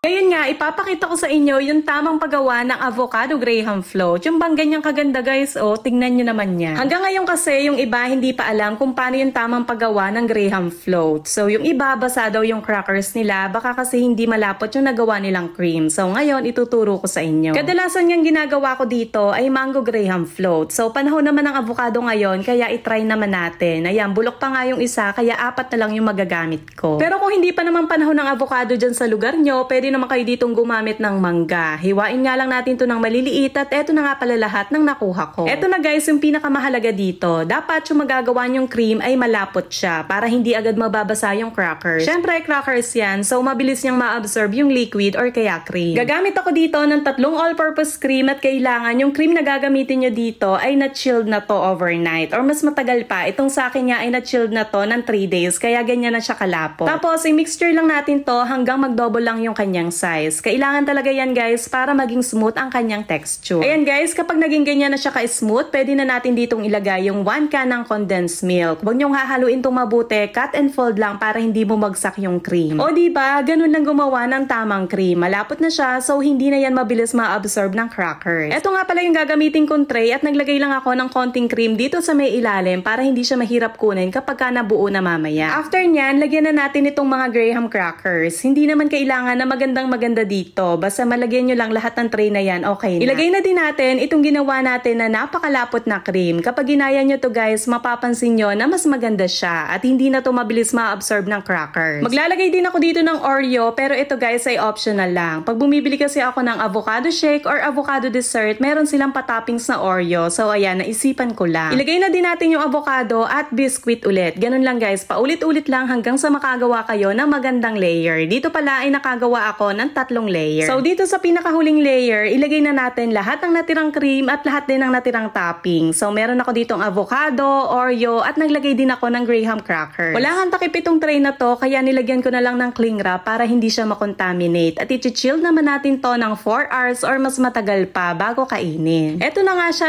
Ngayon nga, ipapakita ko sa inyo yung tamang paggawa ng avocado graham float. Yung bang ganyang kaganda guys, tingnan nyo naman yan. Hanggang ngayon kasi, yung iba hindi pa alam kung paano yung tamang paggawa ng graham float. So, yung iba, basa daw yung crackers nila, baka kasi hindi malapot yung nagawa nilang cream. So, ngayon, ituturo ko sa inyo. Kadalasan yung ginagawa ko dito ay mango graham float. So, panahon naman ng avocado ngayon, kaya itry naman natin. Ayan, bulok pa nga yung isa, kaya 4 na lang yung magagamit ko. Pero kung hindi pa naman panahon ng avocado dyan sa lugar nyo, pwede naman kayo ditong gumamit ng mangga. Hiwain nga lang natin to ng maliliit at eto na nga pala lahat ng nakuha ko. Eto na guys, yung pinakamahalaga dito. Dapat yung magagawa nyong cream ay malapot siya para hindi agad mababasa yung crackers. Syempre, crackers yan, so mabilis niyang ma-absorb yung liquid or kaya cream. Gagamit ako dito ng 3 all-purpose cream at kailangan yung cream na gagamitin nyo dito ay na-chilled na to overnight or mas matagal pa. Itong sa akin nga ay na-chilled na to ng 3 days kaya ganyan na siya kalapot. Tapos, i-mixture lang natin to hanggang mag-double lang yung kanyang size. Kailangan talaga yan guys para maging smooth ang kanyang texture. Ayan guys, kapag naging ganyan na siya ka-smooth, pwede na natin ditong ilagay yung 1 can ng condensed milk. Huwag niyong hahaluin itong mabuti, cut and fold lang para hindi bumagsak yung cream. O diba, ganun lang gumawa ng tamang cream. Malapot na siya, so hindi na yan mabilis ma-absorb ng crackers. Ito nga pala yung gagamitin kong tray at naglagay lang ako ng konting cream dito sa may ilalim para hindi siya mahirap kunin kapag ka nabuo na mamaya. After nyan, lagyan na natin itong mga graham crackers. Hindi naman kailangan na maganda dito. Basta malagyan nyo lang lahat ng tray na yan, okay na. Ilagay na din natin itong ginawa natin na napakalapot na cream. Kapag ginaya nyo to guys, mapapansin nyo na mas maganda siya at hindi na to mabilis ma-absorb ng crackers. Maglalagay din ako dito ng Oreo, pero ito guys ay optional lang. Pag bumibili kasi ako ng avocado shake or avocado dessert, meron silang patoppings na Oreo. So ayan, naisipan ko lang. Ilagay na din natin yung avocado at biscuit ulit. Ganun lang guys, paulit-ulit lang hanggang sa makagawa kayo ng magandang layer. Dito pala ay nakagawa ako ng 3 layer. So dito sa pinakahuling layer, ilagay na natin lahat ng natirang cream at lahat din ng natirang topping. So meron ako ditong avocado, Oreo at naglagay din ako ng graham crackers. Wala kang takip itong tray na to kaya nilagyan ko na lang ng cling wrap para hindi siya makontaminate. At i-chill naman natin to ng 4 hours or mas matagal pa bago kainin. Eto na nga siya.